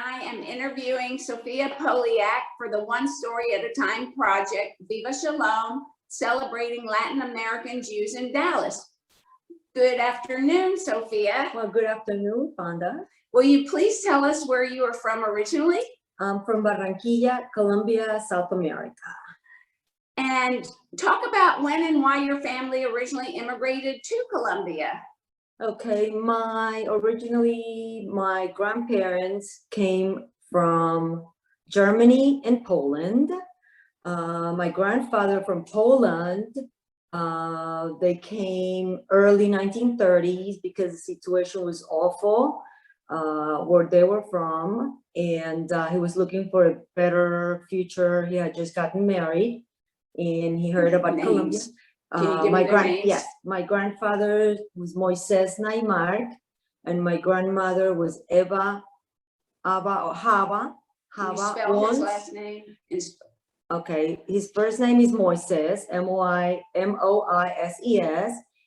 I am interviewing Sofia Poliak for the One Story at a Time project, Viva Shalom, celebrating Latin American Jews in Dallas. Good afternoon, Sofia. Well, good afternoon, Fonda. Will you please tell us where you are from originally? I'm from Barranquilla, Colombia, South America. And talk about when and why your family originally immigrated to Colombia. Okay, originally my grandparents came from Germany and Poland. My grandfather from Poland, they came early 1930s because the situation was awful where they were from, and he was looking for a better future. He had just gotten married and he heard about Colombia. Can you give me their names? Yes, my grandfather was Moises Naimar, and my grandmother was Hava. Can you spell his last name? Okay, his first name is Moises, Moises,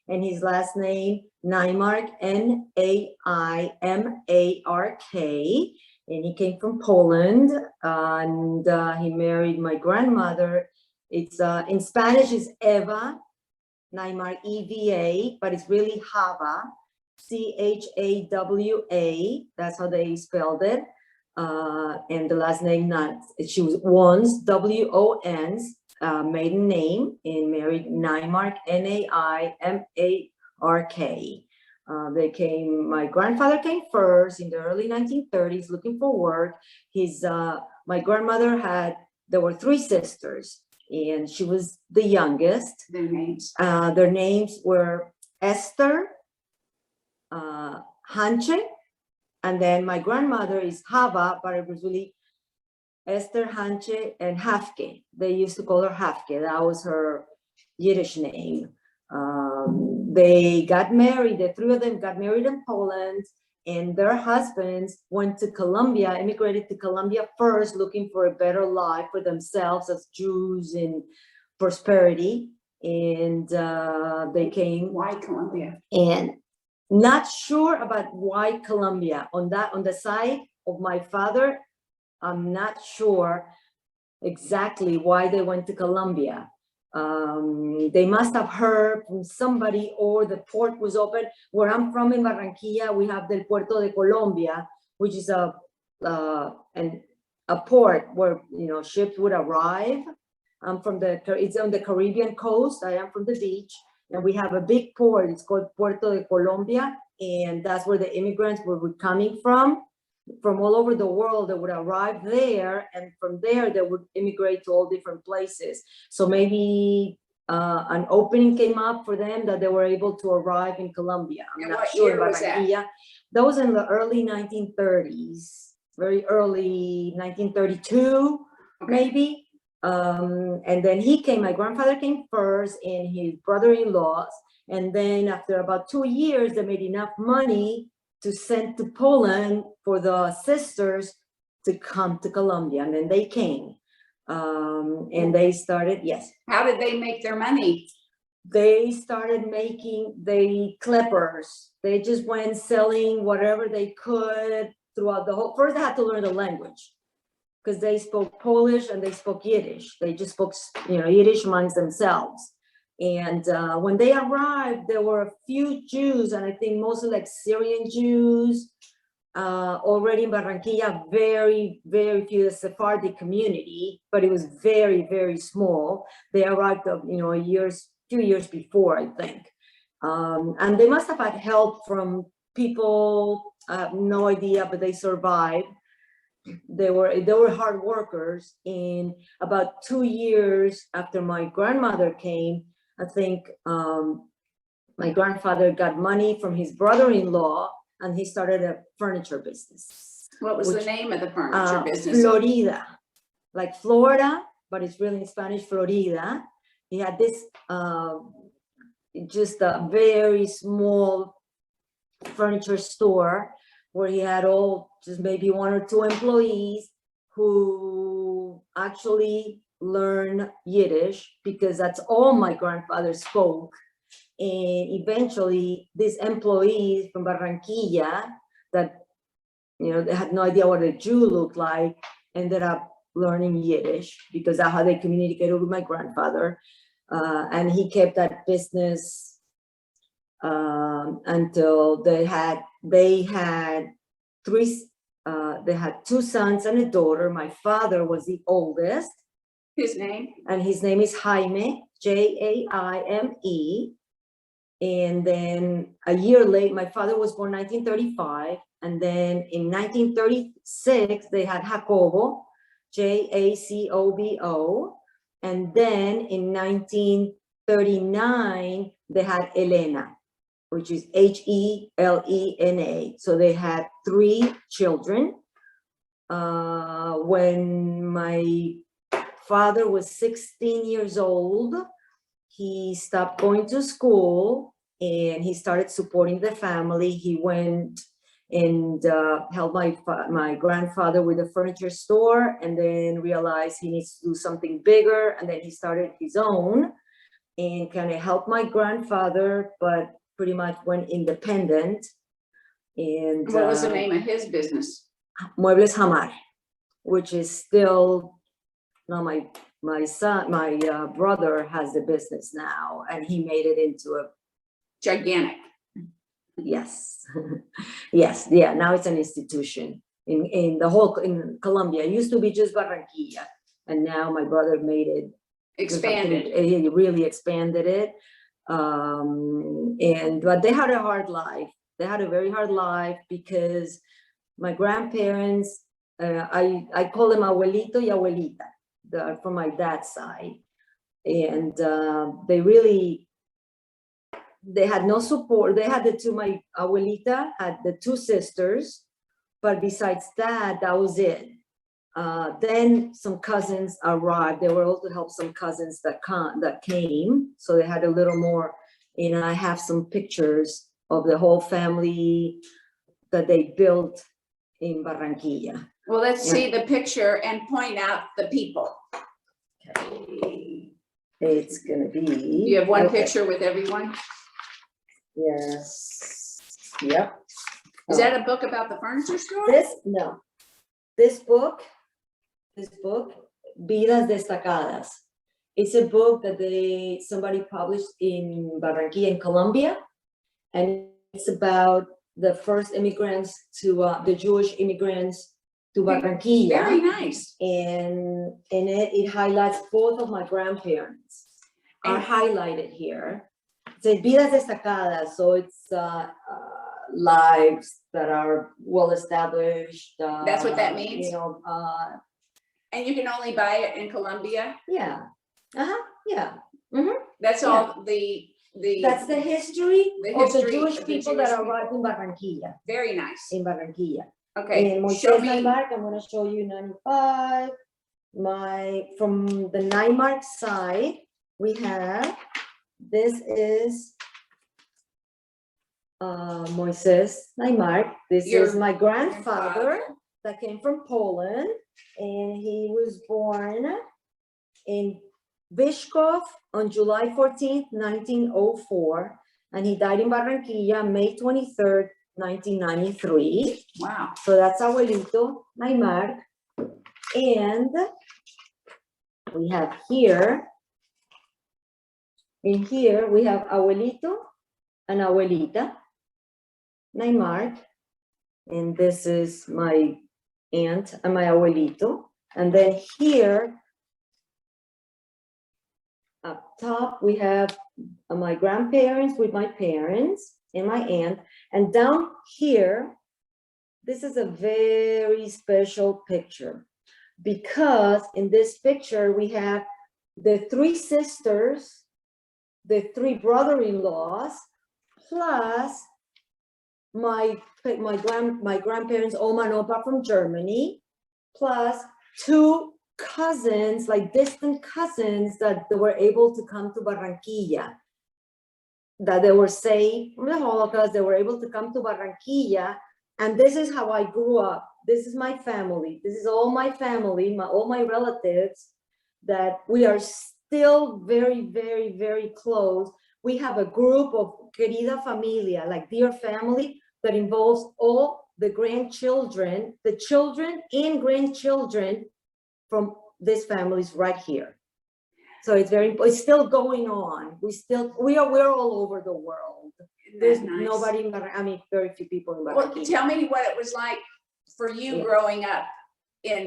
and his last name Naimark, Naimark, and he came from Poland, and he married my grandmother. It's in Spanish is Eva, Naimark, Eva, but it's really Hava, Chawa. That's how they spelled it. And the last name, she was Wons, W-O-N's, maiden name, and married Naimark, Naimark. My grandfather came first in the early 1930s looking for work. My grandmother there were three sisters, and she was the youngest. Their names? Their names were Esther, Hanche, and then my grandmother is Hava, but it was really Esther, Hanche, and Hafke. They used to call her Hafke. That was her Yiddish name. They got married, the three of them got married in Poland, and their husbands went to Colombia, immigrated to Colombia first, looking for a better life for themselves as Jews in prosperity. And they came. Why Colombia? And not sure about why Colombia. On the side of my father, I'm not sure exactly why they went to Colombia. They must have heard from somebody, or the port was open. Where I'm from in Barranquilla, we have the Puerto de Colombia, which is a port where ships would arrive. It's on the Caribbean coast. I am from the beach. And we have a big port, it's called Puerto de Colombia, and that's where the immigrants were coming from all over the world. They would arrive there, and from there they would immigrate to all different places. So maybe an opening came up for them that they were able to arrive in Colombia. I'm not sure. Year was that? That was in the early 1930s, very early 1932, okay. Maybe. And then my grandfather came first, and his brother-in-laws, and then after about 2 years, they made enough money to send to Poland for the sisters to come to Colombia, and then they came, and they started, yes. How did they make their money? They started making the clippers. They just went selling whatever they could throughout the whole, first they had to learn the language, because they spoke Polish and they spoke Yiddish. They just spoke, Yiddish amongst themselves. And when they arrived, there were a few Jews, and I think mostly like Syrian Jews, already in Barranquilla, very, very few, the Sephardic community, but it was very, very small. They arrived, few years before, I think. And they must have had help from people, I have no idea, but they survived. They were hard workers. In about 2 years after my grandmother came, I think my grandfather got money from his brother-in-law, and he started a furniture business. What was the name of the furniture business? Florida, like Florida, but it's really in Spanish, Florida. He had this just a very small furniture store where he had just maybe 1 or 2 employees who actually learn Yiddish, because that's all my grandfather spoke. And eventually these employees from Barranquilla that they had no idea what a Jew looked like, ended up learning Yiddish because that's how they communicated with my grandfather. And he kept that business until they had two sons and a daughter. My father was the oldest. His name? And his name is Jaime, Jaime. And then a year late, my father was born 1935. And then in 1936, they had Jacobo, Jacobo. And then in 1939, they had Elena, which is Helena. So they had 3 children. When my father was 16 years old, he stopped going to school and he started supporting the family. He went and helped my grandfather with a furniture store, and then realized he needs to do something bigger. And then he started his own and kind of helped my grandfather, but pretty much went independent. And What was the name of his business? Muebles Hamar, which is still, now my brother has the business now, and he made it into a Gigantic. Yes. Yes. Yeah. Now it's an institution in Colombia. It used to be just Barranquilla, and now my brother made it Expanded. He really expanded it. But they had a hard life. They had a very hard life because my grandparents, I call them abuelito y abuelita, from my dad's side, and they had no support. They had my abuelita had the 2 sisters, but besides that was it. Then some cousins arrived. They were able to help some cousins that came. So they had a little more, and I have some pictures of the whole family that they built in Barranquilla. Well, let's see the picture and point out the people. Okay. It's gonna be. You have one picture with everyone? Yes. Yep. Is that a book about the furniture store? This book, Vidas Destacadas. It's a book that somebody published in Barranquilla in Colombia, and it's about the first immigrants to the Jewish immigrants to Barranquilla. Very nice. And in it highlights both of my grandparents are highlighted here. It's Vidas Destacadas, so it's lives that are well established. That's what that means? And you can only buy it in Colombia? Yeah. Yeah. That's all that's the history of the Jewish people that arrived in Barranquilla. Very nice. In Barranquilla. Okay. And Moisés Naimark, I'm going to show you 95. From the Naimark side, we have, this is Moisés Naimark. This is my grandfather that came from Poland, and he was born in Vyshkov on July 14th, 1904, and he died in Barranquilla, May 23rd, 1993. Wow. So that's Abuelito Naimark. And we have here, we have Abuelito and Abuelita Naimark. And this is my aunt and my Abuelito. And then here, up top, we have my grandparents with my parents and my aunt. And down here, this is a very special picture, because in this picture, we have the 3 sisters, the 3 brother-in-laws, plus my grandparents, Oma and Opa from Germany, plus 2 cousins, like distant cousins, that they were able to come to Barranquilla, that they were saved from the Holocaust. They were able to come to Barranquilla, and this is how I grew up. This is my family. This is all my family, all my relatives, that we are still very, very, very close. We have a group of querida familia, like dear family, that involves all the grandchildren, the children and grandchildren from this families right here. So it's it's still going on. We're all over the world. There's Nice? nobody, I mean, very few people in Well, Barranquilla. tell me what it was like for you Yeah. growing up in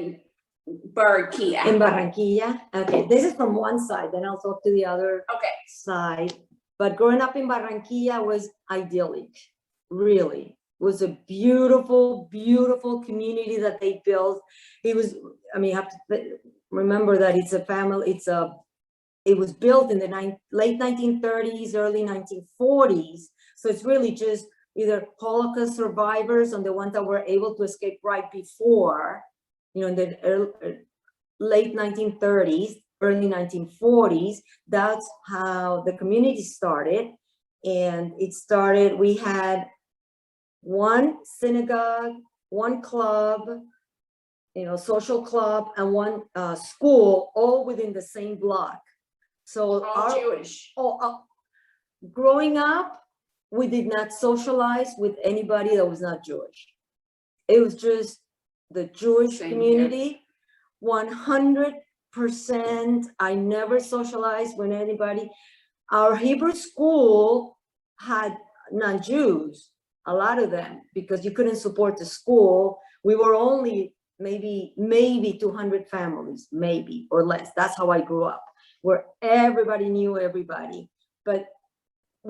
Barranquilla. In Barranquilla, okay, this is from one side, then I'll talk to the other Okay, side. But growing up in Barranquilla was idyllic, really. It was a beautiful, beautiful community that they built. It was, I mean, you have to remember that it's a family, it was built in the late 1930s, early 1940s. So it's really just either Holocaust survivors and the ones that were able to escape right before, you know, in the late 1930s, early 1940s. That's how the community started. And it started, we had one synagogue, one club, you know, social club, and one school, all within the same block. So all Jewish. Growing up, we did not socialize with anybody that was not Jewish. It was just the Jewish Same community, 100%. I never socialized with anybody. Our Hebrew school had non-Jews, a lot of them, because you couldn't support the school. We were only maybe 200 families, maybe, or less. That's how I grew up, where everybody knew everybody. But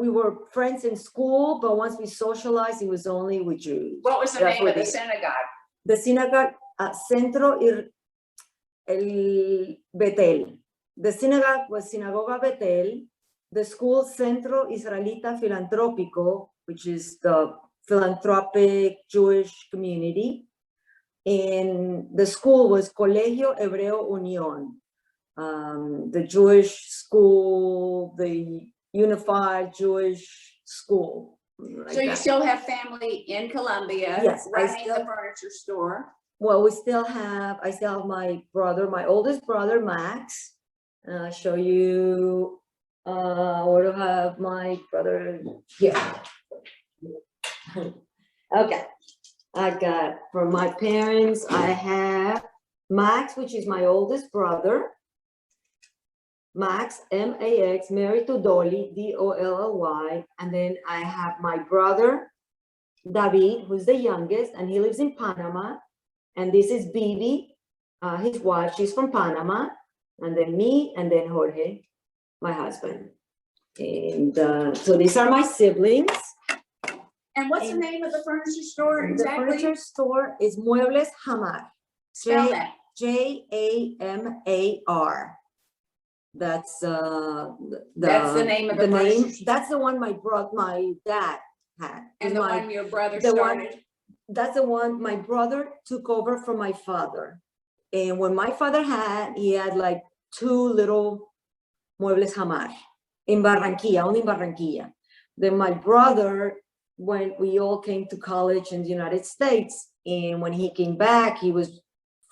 we were friends in school, but once we socialized, it was only with Jews. What was the name of the synagogue? The synagogue, Centro El Betel. The synagogue was Sinagoga Betel. The school, Centro Israelita Filantrópico, which is the philanthropic Jewish community. And the school was Colegio Hebreo Unión, the Jewish school, the Unified Jewish School. Like So you that. still have family in Colombia? Yes, I running still- the furniture store. Well, I still have my brother, my oldest brother, Max. I'll show you where to have my brother here. Okay, I got from my parents, I have Max, which is my oldest brother. Max, M-A-X, married to Dolly, D-O-L-L-Y. And then I have my brother, David, who's the youngest, and he lives in Panama. And this is Vivi, his wife, she's from Panama. And then me, and then Jorge, my husband. And so these are my siblings. And what's the name of the furniture store The exactly? furniture store is Muebles Hamar. Spell that. Jamar. That's That's the name of the furniture store. That's the one my dad had. And the one your brother the one- started? That's the one my brother took over from my father. And when my father he had like 2 little Muebles Hamar in Barranquilla, only in Barranquilla. Then my brother, when we all came to college in the United States, and when he came back, he was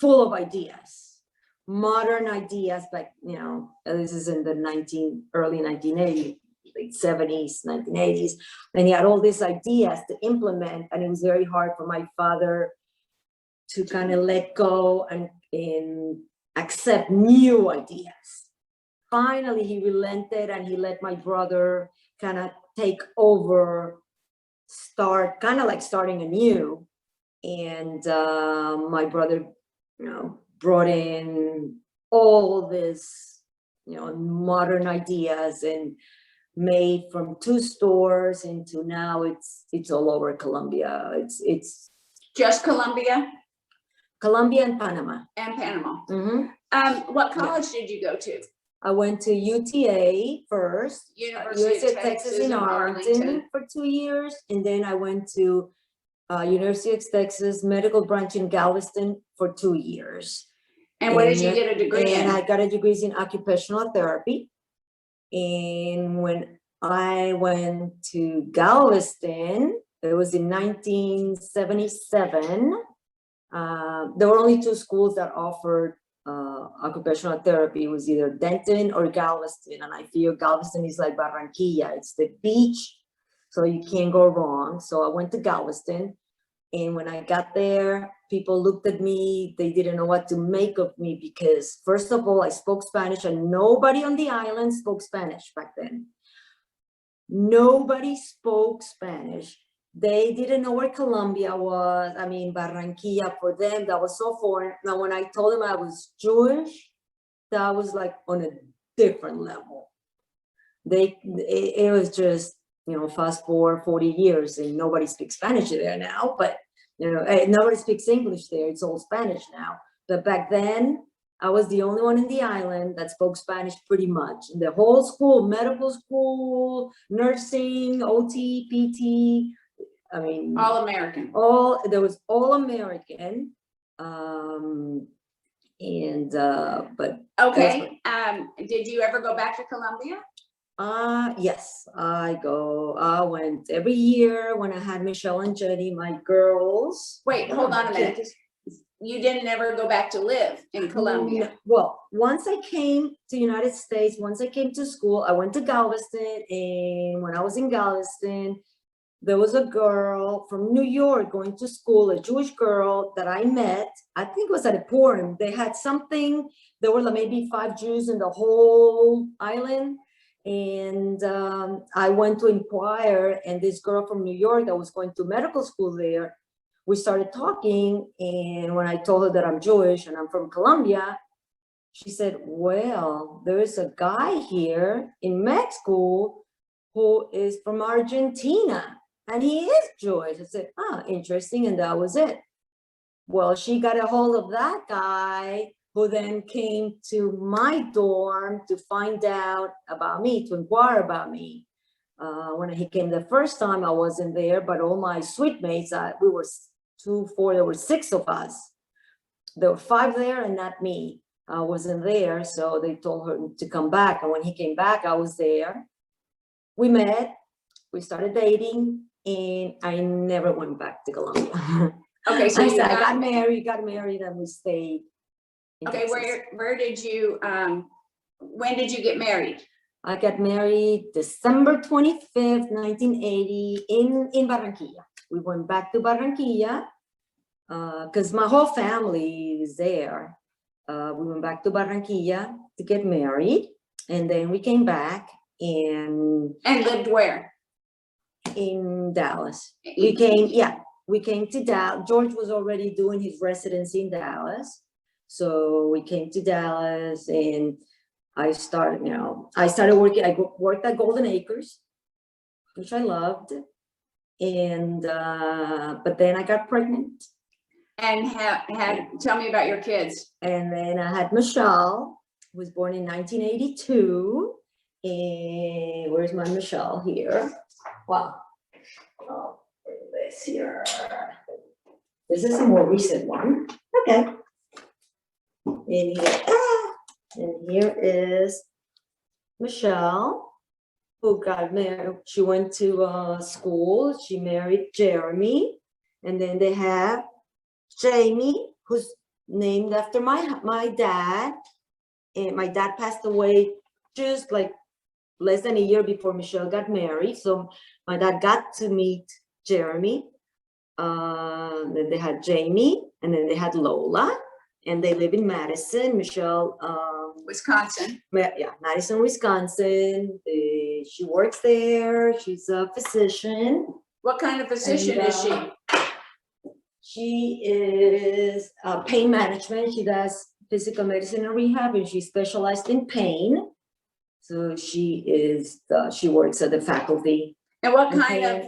full of ideas, modern ideas, like, you know, this is in the early 1980s, late 70s, 1980s, and he had all these ideas to implement, and it was very hard for my father to kind of let go and accept new ideas. Finally, he relented and he let my brother kind of take over, start kind of like starting anew. And my brother, you know, brought in all this, you know, modern ideas and made from 2 stores into now it's all over Colombia. It's Just Colombia Colombia and Panama. and Panama. Mhm. What college did you go to? I went to UTA first, University of Texas in Arlington. for 2 years, and then I went to University of Texas Medical Branch in Galveston for 2 years. And what did you get a degree And in? I got a degree in occupational therapy. And when I went to Galveston, it was in 1977. There were only 2 schools that offered occupational therapy. It was either Denton or Galveston, and I feel Galveston is like Barranquilla. It's the beach, so you can't go wrong. So I went to Galveston, And when I got there, people looked at me. They didn't know what to make of me because, first of all, I spoke Spanish and nobody on the island spoke Spanish back then. Nobody spoke Spanish. They didn't know where Colombia was. I mean, Barranquilla, for them, that was so foreign. Now, when I told them I was Jewish, that was like on a different level. It was just, fast forward 40 years and nobody speaks Spanish there now, but nobody speaks English there. It's all Spanish now. But back then, I was the only one in the island that spoke Spanish pretty much. The whole school, medical school, nursing, OT, PT, I mean, All American. there was all American. But Okay. Did you ever go back to Colombia? yes, I went every year when I had Michelle and Jenny, my girls. Wait, hold on a minute. You didn't ever go back to live in Colombia? Well, once I came to United States, once I came to school, I went to Galveston, and when I was in Galveston, there was a girl from New York going to school, a Jewish girl that I met. I think it was at a Purim. They had something, there were like maybe 5 Jews in the whole island. And I went to inquire, and this girl from New York that was going to medical school there, we started talking. And when I told her that I'm Jewish and I'm from Colombia, she said, well, there is a guy here in med school who is from Argentina, and he is Jewish. I said, interesting. And that was it. Well, she got a hold of that guy, who then came to my dorm to find out about me, to inquire about me. When he came the first time, I wasn't there, but all my suite mates, we were 2, 4, there were 6 of us. There were 5 there and not me. I wasn't there, so they told her to come back. And when he came back, I was there. We met, we started dating, and I never went back to Colombia. Okay, so I got married, and we stayed. Okay, where did you, when did you get married? I got married December 25th, 1980 in Barranquilla. We went back to Barranquilla because my whole family is there. We went back to Barranquilla to get married, and then we came back and lived where? In Dallas. We came to Dallas. George was already doing his residency in Dallas. So we came to Dallas, and I started working. I worked at Golden Acres, which I loved. And, but then I got pregnant. And tell me about your kids. And then I had Michelle, who was born in 1982. And where's my Michelle here? Wow. Oh, this here. This is a more recent one. Okay. And here is Michelle, who got married. She went to school. She married Jeremy. And then they have Jamie, who's named after my dad. And my dad passed away just like less than a year before Michelle got married. So my dad got to meet Jeremy. Then they had Jamie, and then they had Lola. And they live in Madison, Michelle. Wisconsin. Yeah, Madison, Wisconsin. She works there. She's a physician. What kind of physician is she? She is pain management. She does physical medicine and rehab, and she's specialized in pain. So she works at the faculty. And what kind of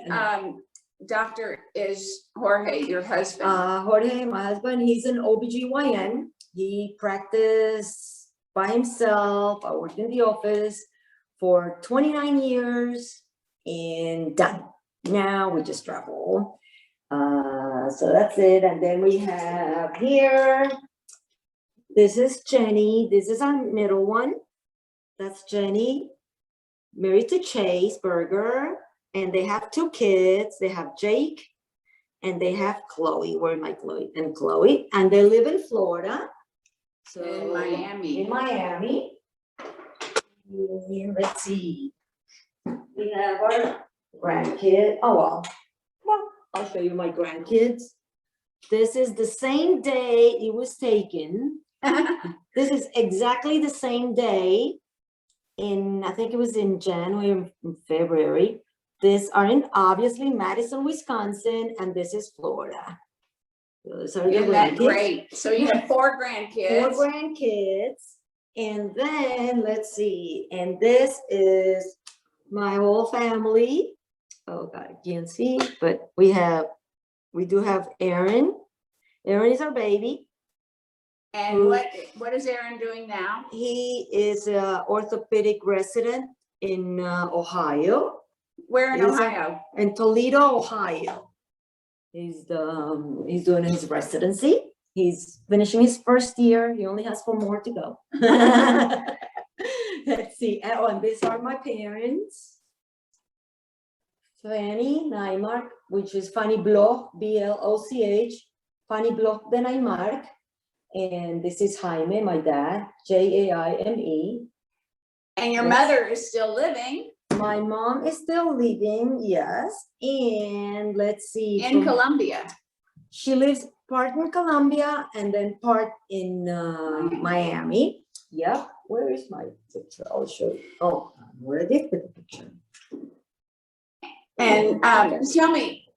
doctor is Jorge, your husband? Jorge, my husband, he's an OBGYN. He practiced by himself. I worked in the office for 29 years and done. Now we just travel. So that's it. And then we have here, this is Jenny. This is our middle one. That's Jenny, married to Chase Berger. And they have 2 kids. They have Jake and they have Chloe. Where am I, Chloe? And Chloe. And they live in Florida. So in Miami. In Miami. And let's see. We have our grandkid. Oh, well, I'll show you my grandkids. This is the same day it was taken. This is exactly the same day I think it was in January or February. These are in obviously Madison, Wisconsin, and this is Florida. Those are the Isn't that grandkids. great? So you have 4 Four grandkids. grandkids. And then let's see. And this is my whole family. Oh God, you can't see, but we do have Aaron. Aaron is our baby. And what is Aaron doing now? He is an orthopedic resident in Ohio. Where in Ohio? In Toledo, Ohio. He's doing his residency. He's finishing his first year. He only has 4 more to go. Let's see. Oh, and these are my parents. Fanny Naimark, which is Fanny Bloch, B-L-O-C-H, Fanny Bloch de Naimark. And this is Jaime, my dad, Jaime. And your mother is still living. My mom is still living, yes. And let's see. In Colombia. She lives part in Colombia and then part in Miami. Yep. Where is my picture? I'll show you. Oh, where did the picture? And tell me,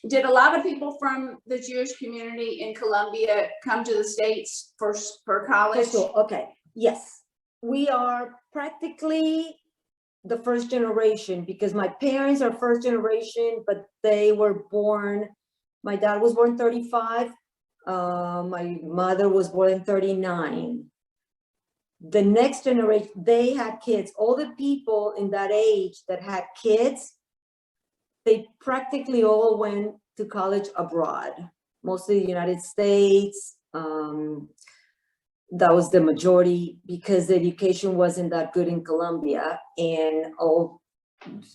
did a lot of people from the Jewish community in Colombia come to the States for college? Okay. Yes. We are practically the first generation because my parents are first generation, but they were born, my dad was born 35. My mother was born in 39. The next generation, they had kids. All the people in that age that had kids, they practically all went to college abroad, mostly the United States. That was the majority because the education wasn't that good in Colombia, and all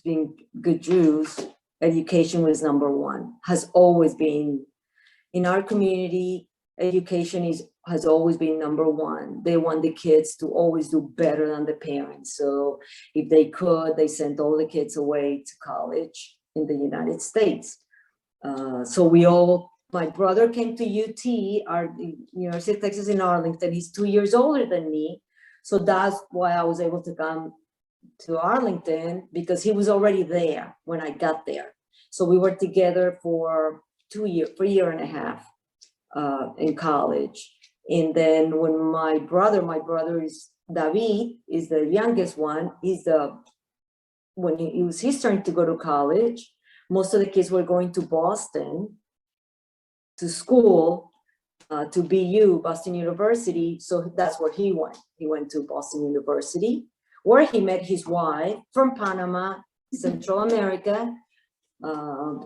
being good Jews, education was number one, has always been. In our community, education has always been number one. They want the kids to always do better than the parents. So if they could, they sent all the kids away to college in the United States. My brother came to UT, our University of Texas in Arlington. He's 2 years older than me. So that's why I was able to come to Arlington, because he was already there when I got there. So we were together for 3 years and a half in college. And then when my brother is David, is the youngest one. When it was his turn to go to college, most of the kids were going to Boston to school, to BU, Boston University. So that's where he went. He went to Boston University, where he met his wife from Panama, Central America.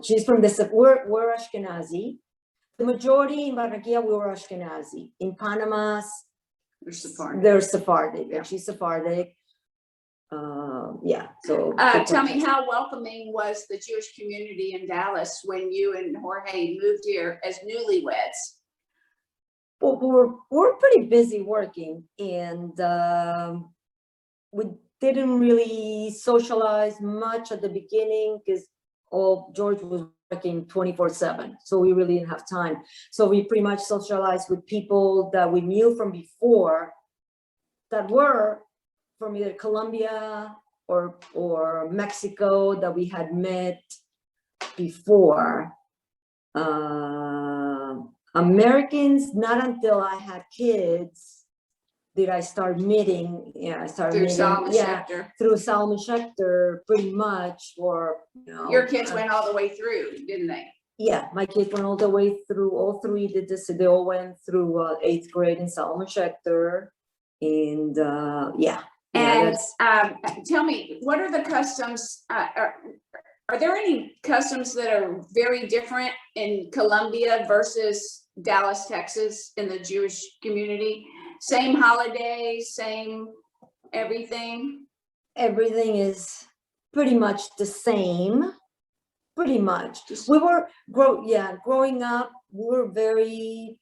She's from we're Ashkenazi. The majority in Barranquilla, we were Ashkenazi. In Panama, they're Sephardic. Yeah. And she's Sephardic. So tell me, how welcoming was the Jewish community in Dallas when you and Jorge moved here as newlyweds? Well, we're pretty busy working, and we didn't really socialize much at the beginning because George was working 24/7, so we really didn't have time. So we pretty much socialized with people that we knew from before, that were from either Colombia or Mexico, that we had met before. Americans, not until I had kids did I start meeting. Through Shalom Chapter. Through Shalom Chapter, pretty much. Your kids went all the way through, didn't they? Yeah, my kids went all the way through. All three did this. They all went through 8th grade in Shalom Chapter, and And tell me, what are the customs? Are there any customs that are very different in Colombia versus Dallas, Texas, in the Jewish community? Same holidays, same everything? Everything is pretty much the same. Pretty much. We were growing up, we were very,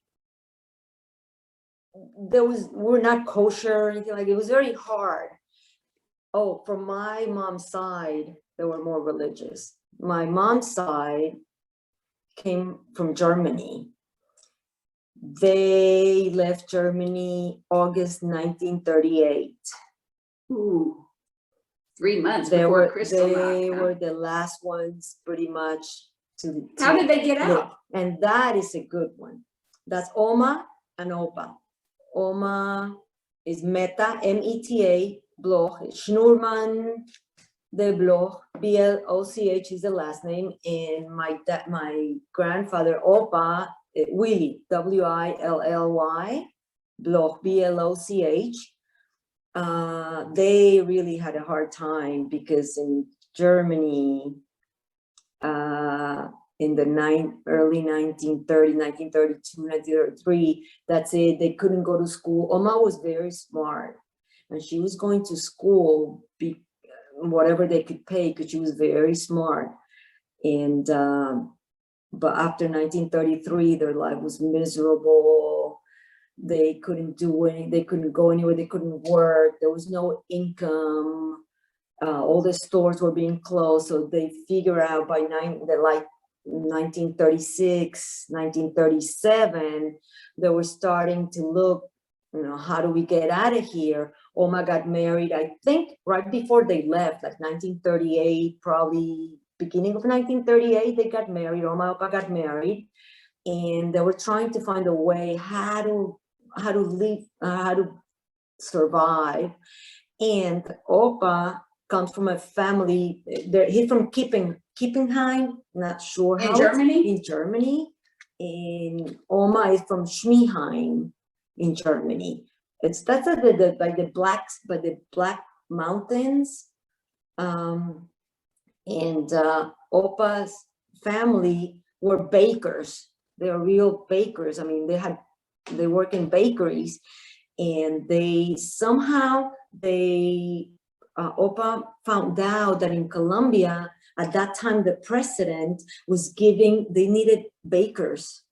we're not kosher or anything like it. It was very hard. Oh, from my mom's side, they were more religious. My mom's side, came from Germany. They left Germany August 1938. Ooh, 3 months They before were Kristallnacht. the last ones pretty much to How did they get live. out? And that is a good one. That's Oma and Opa. Oma is Meta, M-E-T-A, Bloch, Schnurman de Bloch, B-L-O-C-H is the last name, and my grandfather, Opa, Willy, W-I-L-L-Y, Bloch, B-L-O-C-H. They really had a hard time because in Germany, in the early 1930, 1932, 1933, that's it. They couldn't go to school. Oma was very smart, and she was going to school, whatever they could pay, because she was very smart. And but after 1933, their life was miserable. They couldn't do anything. They couldn't go anywhere. They couldn't work. There was no income. All the stores were being closed. So they figure out by 1936, 1937, they were starting to look, how do we get out of here? Oma got married, I think, right before they left, like 1938, probably beginning of 1938, they got married. Oma and Opa got married, and they were trying to find a way how to live, how to survive. And Opa comes from a family. He's from Kippenheim, not sure how. In Germany? In Germany. And Oma is from Schmieheim in Germany. That's the Black Mountains. And Opa's family were bakers. They are real bakers. I mean, they work in bakeries, and Opa found out that in Colombia, at that time, the president was they needed bakers,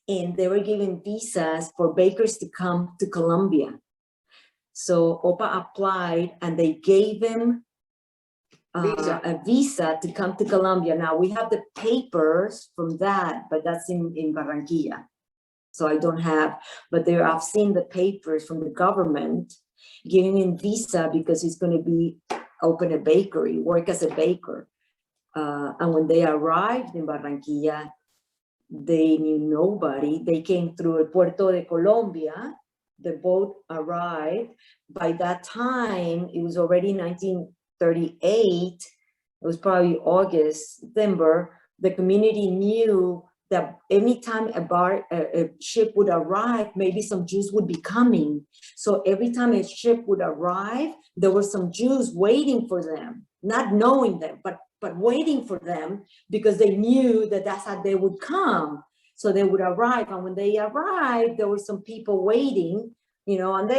and they were giving visas for bakers to come to Colombia. So Opa applied, and they gave him a visa to come to Colombia. Now we have the papers from that, but that's in Barranquilla. So I don't have, but I've seen the papers from the government giving him visa because he's going to open a bakery, work as a baker. And when they arrived in Barranquilla, they knew nobody. They came through Puerto de Colombia. The boat arrived. By that time, it was already 1938. It was probably August, September. The community knew that anytime a ship would arrive, maybe some Jews would be coming. So every time a ship would arrive, there were some Jews waiting for them, not knowing them, but waiting for them, because they knew that that's how they would come. So they would arrive, and when they arrived, there were some people waiting, and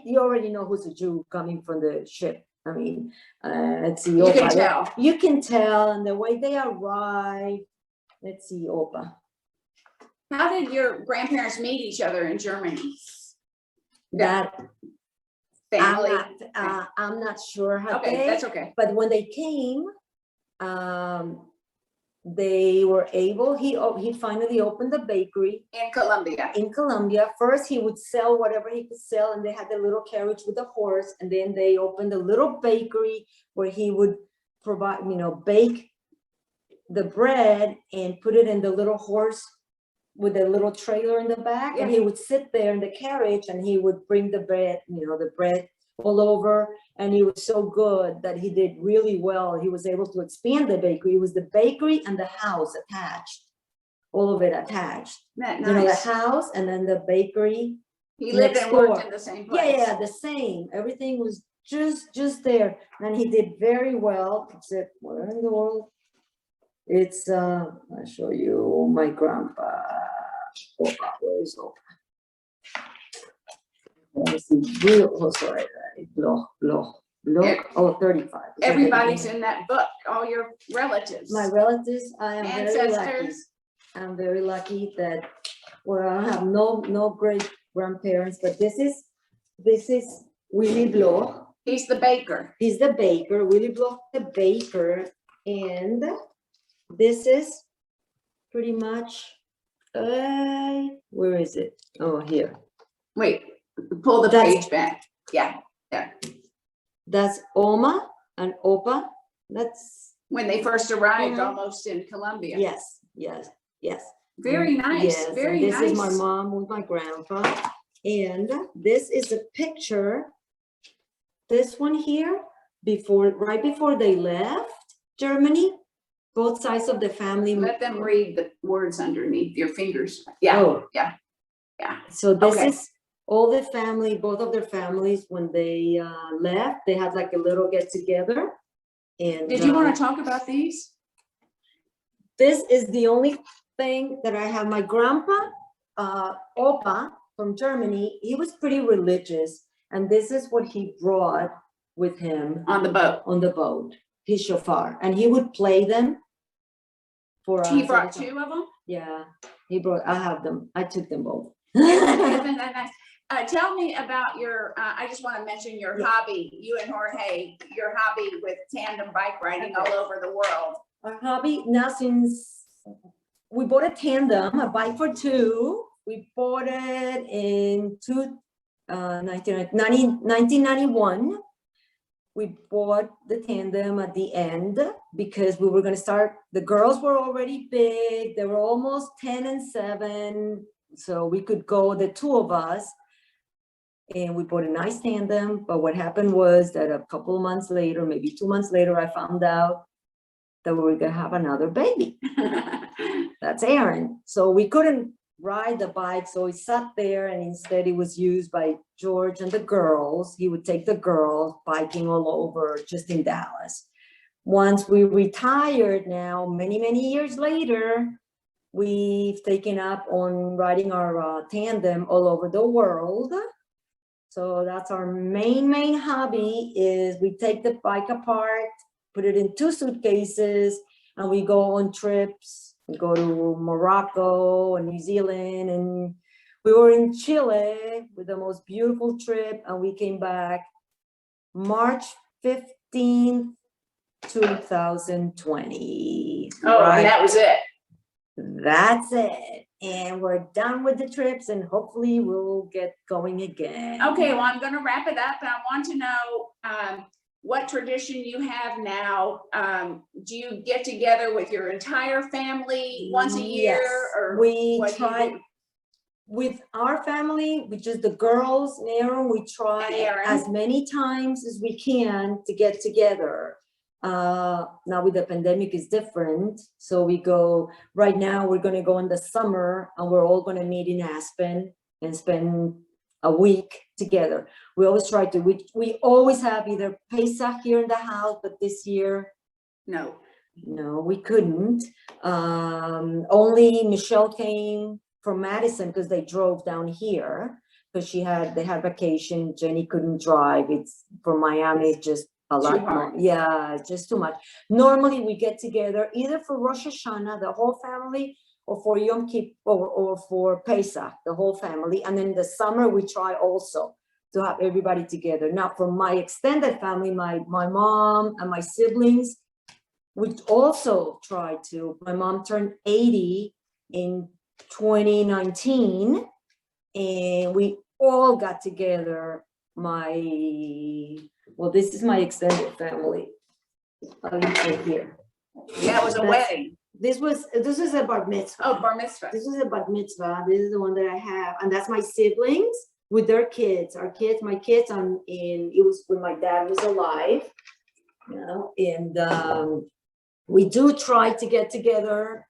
you already know who's a Jew coming from the ship. I mean, let's see. You can tell. You can tell, and the way they arrive. Let's see, Opa. How did your grandparents meet each other in Germany? That family. I'm not sure how. Okay, that's okay. But when they came, they were able. He finally opened the bakery in Colombia. In Colombia, first he would sell whatever he could sell, and they had the little carriage with the horse, and then they opened a little bakery where he would provide, bake the bread and put it in the little horse with a little trailer in the back. Yeah. And he would sit there in the carriage, and he would bring the bread, the bread all over. And he was so good that he did really well. He was able to expand the bakery. It was the bakery and the house attached, all of it attached. Nice. The house and then the bakery. He lived and worked in the same place. Yeah, the same. Everything was just there. And he did very well, except where in the world? It's, I'll show you my grandpa. Opa, where is Opa? Sorry, Bloch. Oh, 35. Everybody's in that book, all your relatives. My relatives, I am ancestors. Very lucky. I'm very lucky that, well, I have no great grandparents, but this is Willy Bloch. He's the baker. He's the baker, Willy Bloch, the baker, and this is pretty much. Where is it? Oh, here. Wait, pull the That's- page back. Yeah, That's Oma and Opa. That's, when they first arrived, Mhm. almost in Colombia. yes. Very nice, Yes, very and this nice. is my mom with my grandpa. And this is a picture. This one here, right before they left Germany, both sides of the family. Let them read the words underneath your fingers. Yeah, Oh. yeah. So this Okay. is all the family, both of their families, when they left, they had like a little get together. And Did you want to talk about these? this is the only thing that I have. My grandpa, Opa from Germany, he was pretty religious. And this is what he brought with him On the boat. on the boat, his shofar. And he would play them for us. He brought two of them? Yeah, I have them. I took them both. Isn't that nice? Tell me about your, I just want to mention your hobby, you and Jorge, your hobby with tandem bike riding all over the world. Our hobby now, since we bought a tandem, a bike for two, we bought it in 1991. We bought the tandem at the end because we were going to start, the girls were already big, they were almost 10 and 7, so we could go, the two of us, and we bought a nice tandem. But what happened was that a couple of months later, maybe 2 months later, I found out that we were going to have another baby. That's Aaron. So we couldn't ride the bike, so he sat there, and instead it was used by George and the girls. He would take the girls biking all over, just in Dallas. Once we retired, now many years later, we've taken up on riding our tandem all over the world. So that's our main hobby. Is we take the bike apart, put it in 2 suitcases, and we go on trips. We go to Morocco and New Zealand, and we were in Chile with the most beautiful trip, and we came back March 15th, 2020. Oh, and that was it. That's it. And we're done with the trips, and hopefully we'll get going again. Okay, well, I'm going to wrap it up, and I want to know what tradition you have now. Do you get together with your entire family once a year? Yes, Or we what do you try do? with our family, which is the girls and Aaron, we try And Aaron. as many times as we can to get together. Now with the pandemic is different. So we go, right now we're going to go in the summer, and we're all going to meet in Aspen and spend a week together. We always try to, we always have either Pesach here in the house, but this year, No. we couldn't. Only Michelle came from Madison because they drove down here because they had vacation. Jenny couldn't drive. It's from Miami, it's just a lot more. Yeah, it's just too much. Normally we get together either for Rosh Hashanah, the whole family, or for Yom Kippur, or for Pesach, the whole family. And then the summer we try also to have everybody together. Now from my extended family, my mom and my siblings, we also try to. My mom turned 80 in 2019, and we all got together. This is my extended family. I'll leave it here. Yeah, it was a wedding. This is a bar mitzvah. Oh, bar mitzvah. This is a bar mitzvah. This is the one that I have, and that's my siblings with their kids. My kids, it was when my dad was alive, and we do try to get together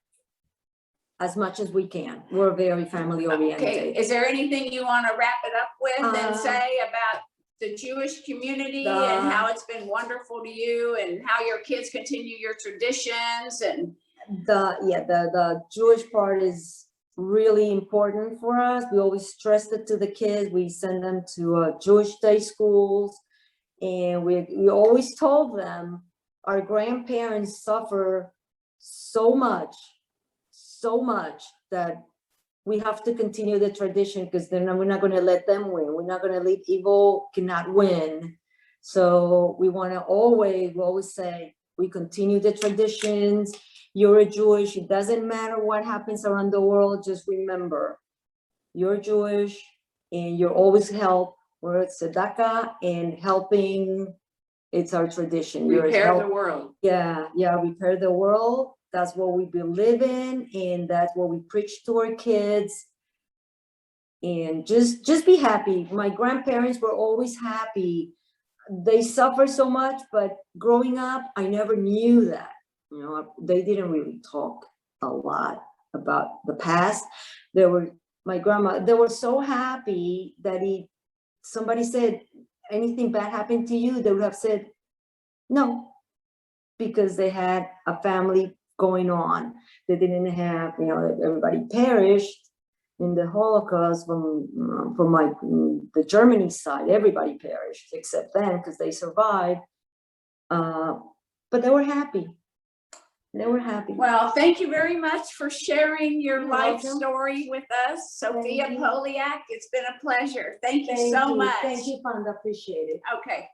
as much as we can. We're very family oriented. Okay, is there anything you want to wrap it up with and Uh, say about the Jewish community and how it's been wonderful to you, and how your kids continue your traditions? And The Jewish part is really important for us. We always stress it to the kids. We send them to Jewish day schools, and we always told them our grandparents suffer so much that we have to continue the tradition, because then we're not going to let them win. We're not going to let evil cannot win. So we always say we continue the traditions, you're a Jewish, it doesn't matter what happens around the world, just remember, you're Jewish and you're always help. We're at tzedakah and helping, it's our tradition. Repair the world. Yeah, repair the world. That's what we believe in, and that's what we preach to our kids. And just be happy. My grandparents were always happy. They suffered so much, but growing up, I never knew that. You know, they didn't really talk a lot about the past. They were so happy that somebody said, anything bad happened to you, they would have said no, because they had a family going on. They didn't have, you know, everybody perished in the Holocaust from the Germany side. Everybody perished except them because they survived. But they were happy. They were happy. Well, thank you very much for sharing your You're life welcome. story with us, Sofia you. Poliak. It's been a pleasure. Thank you so much. Thank you, Fonda. Appreciate it. Okay.